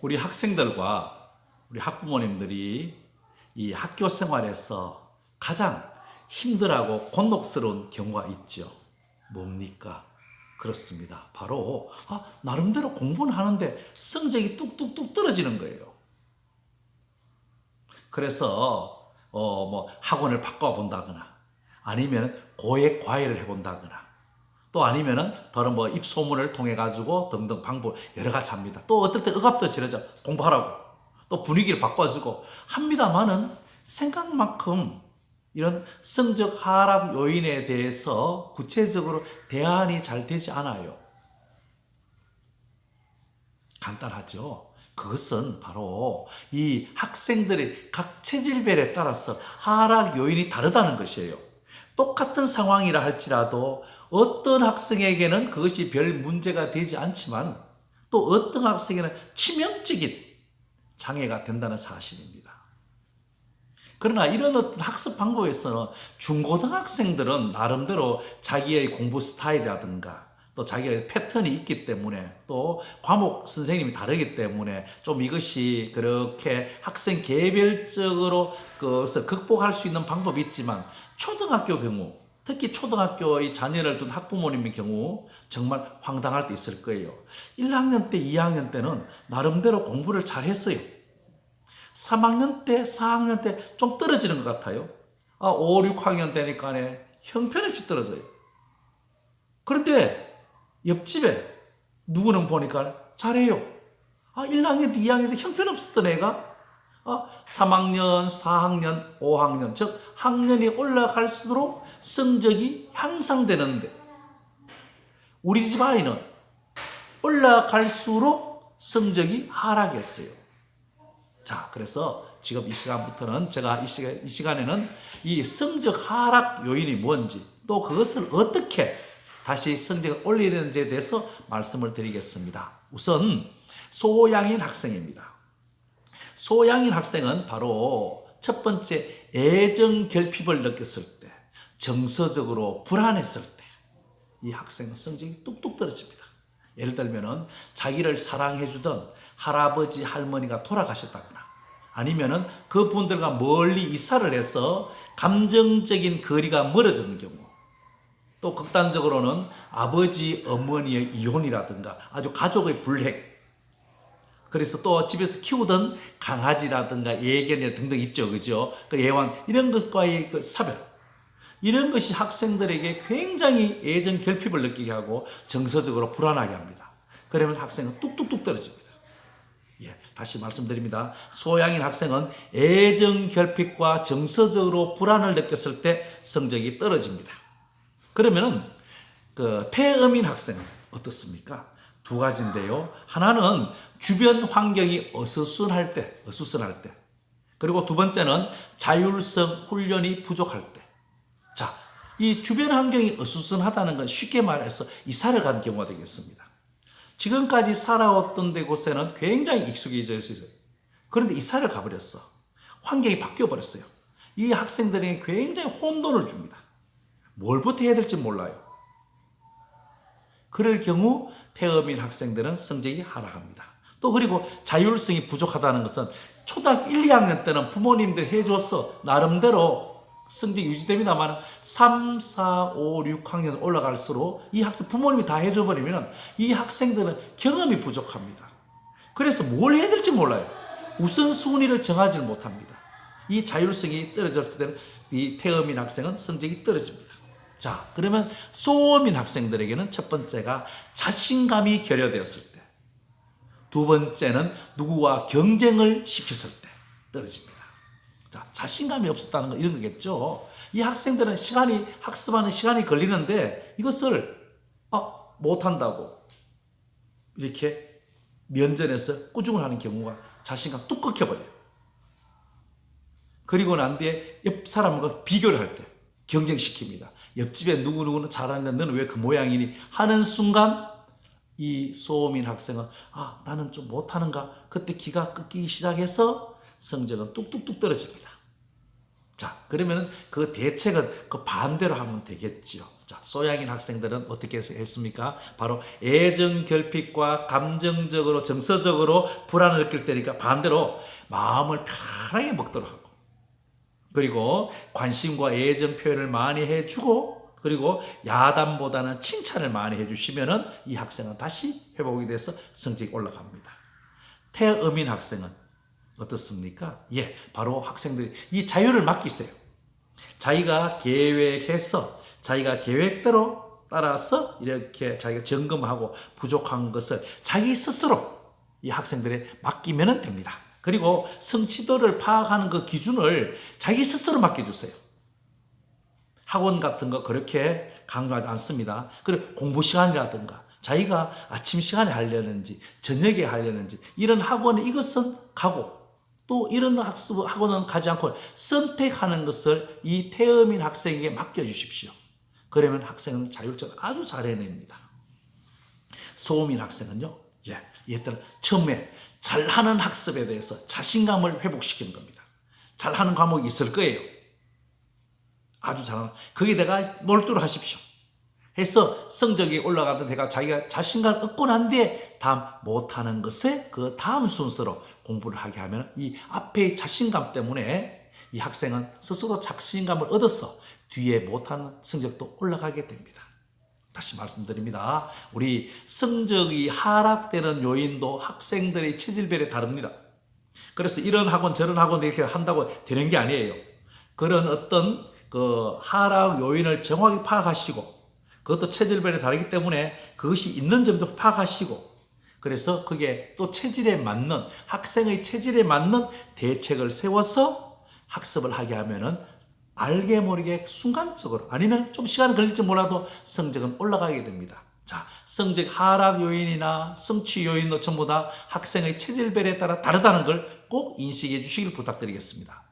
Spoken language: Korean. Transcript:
우리 학생들과 우리 학부모님들이 이 학교 생활에서 가장 힘들하고 곤혹스러운 경우가 있죠. 뭡니까? 그렇습니다. 바로 나름대로 공부는 하는데 성적이 뚝뚝뚝 떨어지는 거예요. 그래서 뭐 학원을 바꿔본다거나 아니면 고액 과외를 해본다거나 또 아니면은 다른 뭐 입소문을 통해 가지고 등등 방법 여러 가지 합니다. 또 어떨 때 억압도 지르죠. 공부하라고. 또 분위기를 바꿔주고 합니다만은 생각만큼 이런 성적 하락 요인에 대해서 구체적으로 대안이 잘 되지 않아요. 간단하죠. 그것은 바로 이 학생들의 각 체질별에 따라서 하락 요인이 다르다는 것이에요. 똑같은 상황이라 할지라도 어떤 학생에게는 그것이 별 문제가 되지 않지만 또 어떤 학생에게는 치명적인 장애가 된다는 사실입니다. 그러나 이런 어떤 학습 방법에서는 중고등학생들은 나름대로 자기의 공부 스타일이라든가 또 자기의 패턴이 있기 때문에 또 과목 선생님이 다르기 때문에 좀 이것이 그렇게 학생 개별적으로 그것을 극복할 수 있는 방법이 있지만 초등학교 경우 특히 초등학교의 자녀를 둔 학부모님의 경우 정말 황당할 때 있을 거예요. 1학년 때, 2학년 때는 나름대로 공부를 잘 했어요. 3학년 때, 4학년 때 좀 떨어지는 것 같아요. 5, 6학년 되니까 형편없이 떨어져요. 그런데 옆집에 누구는 보니까 잘해요. 1학년 때, 2학년 때 형편없었던 애가 3학년, 4학년, 5학년, 즉 학년이 올라갈수록 성적이 향상되는데 우리 집 아이는 올라갈수록 성적이 하락했어요. 자, 그래서 지금 이 시간부터는 제가 이 시간에는 이 성적 하락 요인이 뭔지 또 그것을 어떻게 다시 성적을 올리는지에 대해서 말씀을 드리겠습니다. 우선 소양인 학생입니다. 소양인 학생은 바로 첫 번째 애정 결핍을 느꼈을 때, 정서적으로 불안했을 때 이 학생은 성적이 뚝뚝 떨어집니다. 예를 들면 자기를 사랑해주던 할아버지 할머니가 돌아가셨다거나 아니면은 그분들과 멀리 이사를 해서 감정적인 거리가 멀어지는 경우 또 극단적으로는 아버지 어머니의 이혼이라든가 아주 가족의 불행 그래서 또 집에서 키우던 강아지라든가 애견이 등등 있죠. 그죠? 그 애완 이런 것과의 그 사별 이런 것이 학생들에게 굉장히 애정 결핍을 느끼게 하고 정서적으로 불안하게 합니다. 그러면 학생은 뚝뚝뚝 떨어집니다. 다시 말씀드립니다. 소양인 학생은 애정 결핍과 정서적으로 불안을 느꼈을 때 성적이 떨어집니다. 그러면은 그 폐음인 학생은 어떻습니까? 두 가지인데요. 하나는 주변 환경이 어수선할 때. 그리고 두 번째는 자율성 훈련이 부족할 때. 자, 이 주변 환경이 어수선하다는 건 쉽게 말해서 이사를 간 경우가 되겠습니다. 지금까지 살아왔던 데 곳에는 굉장히 익숙해져 있어요. 그런데 이사를 가버렸어. 환경이 바뀌어버렸어요. 이 학생들에게 굉장히 혼돈을 줍니다. 뭘부터 해야 될지 몰라요. 그럴 경우 폐음인 학생들은 성적이 하락합니다. 또 그리고 자율성이 부족하다는 것은 초등학교 1, 2학년 때는 부모님들 해줘서 나름대로 성적이 유지됩니다만 3, 4, 5, 6학년 올라갈수록 이 학생 부모님이 다 해줘버리면 이 학생들은 경험이 부족합니다. 그래서 뭘 해야 될지 몰라요. 우선순위를 정하지 못합니다. 이 자율성이 떨어졌을 때는 이 폐음인 학생은 성적이 떨어집니다. 자, 그러면 소음인 학생들에게는 첫 번째가 자신감이 결여되었을 때, 두 번째는 누구와 경쟁을 시켰을 때 떨어집니다. 자, 자신감이 없었다는 거 이런 거겠죠. 이 학생들은 학습하는 시간이 걸리는데 이것을 못한다고 이렇게 면전에서 꾸중을 하는 경우가 자신감 뚝 끊겨버려요. 그리고 난 뒤에 옆 사람과 비교를 할 때 경쟁시킵니다. 옆집에 누구누구는 잘하는데 너는 왜 그 모양이니 하는 순간 이 소음인 학생은 나는 좀 못하는가 그때 기가 꺾이기 시작해서 성적은 뚝뚝뚝 떨어집니다. 자, 그러면 그 대책은 그 반대로 하면 되겠지요. 자, 소양인 학생들은 어떻게 했습니까? 바로 애정 결핍과 감정적으로, 정서적으로 불안을 느낄 때니까 반대로 마음을 편안하게 먹도록 하고, 그리고 관심과 애정 표현을 많이 해주고, 그리고 야단보다는 칭찬을 많이 해주시면은 이 학생은 다시 회복이 돼서 성적이 올라갑니다. 태음인 학생은 어떻습니까? 예, 바로 학생들이 이 자유를 맡기세요. 자기가 계획해서 자기가 계획대로 따라서 이렇게 자기가 점검하고 부족한 것을 자기 스스로 이 학생들에 맡기면 됩니다. 그리고 성취도를 파악하는 그 기준을 자기 스스로 맡겨주세요. 학원 같은 거 그렇게 강조하지 않습니다. 그리고 공부 시간이라든가 자기가 아침 시간에 하려는지 저녁에 하려는지 이런 학원에 이것은 가고 또 이런 학원은 가지 않고 선택하는 것을 이 태음인 학생에게 맡겨주십시오. 그러면 학생은 자율적으로 아주 잘 해냅니다. 소음인 학생은요, 얘들은 처음에 잘하는 학습에 대해서 자신감을 회복시키는 겁니다. 잘하는 과목이 있을 거예요. 아주 잘하는, 거기에 내가 몰두를 하십시오. 해서 성적이 올라가던 데가 자기가 자신감을 얻고 난 뒤에 다음 못하는 것에 그 다음 순서로 공부를 하게 하면 이 앞에 자신감 때문에 이 학생은 스스로 자신감을 얻어서 뒤에 못하는 성적도 올라가게 됩니다. 다시 말씀드립니다. 우리 성적이 하락되는 요인도 학생들의 체질별에 다릅니다. 그래서 이런 학원 저런 학원 이렇게 한다고 되는 게 아니에요. 그런 어떤 그 하락 요인을 정확히 파악하시고 그것도 체질별에 다르기 때문에 그것이 있는 점도 파악하시고 그래서 그게 또 체질에 맞는 학생의 체질에 맞는 대책을 세워서 학습을 하게 하면은 알게 모르게 순간적으로 아니면 좀 시간이 걸릴지 몰라도 성적은 올라가게 됩니다. 자, 성적 하락 요인이나 성취 요인도 전부 다 학생의 체질별에 따라 다르다는 걸 꼭 인식해 주시길 부탁드리겠습니다.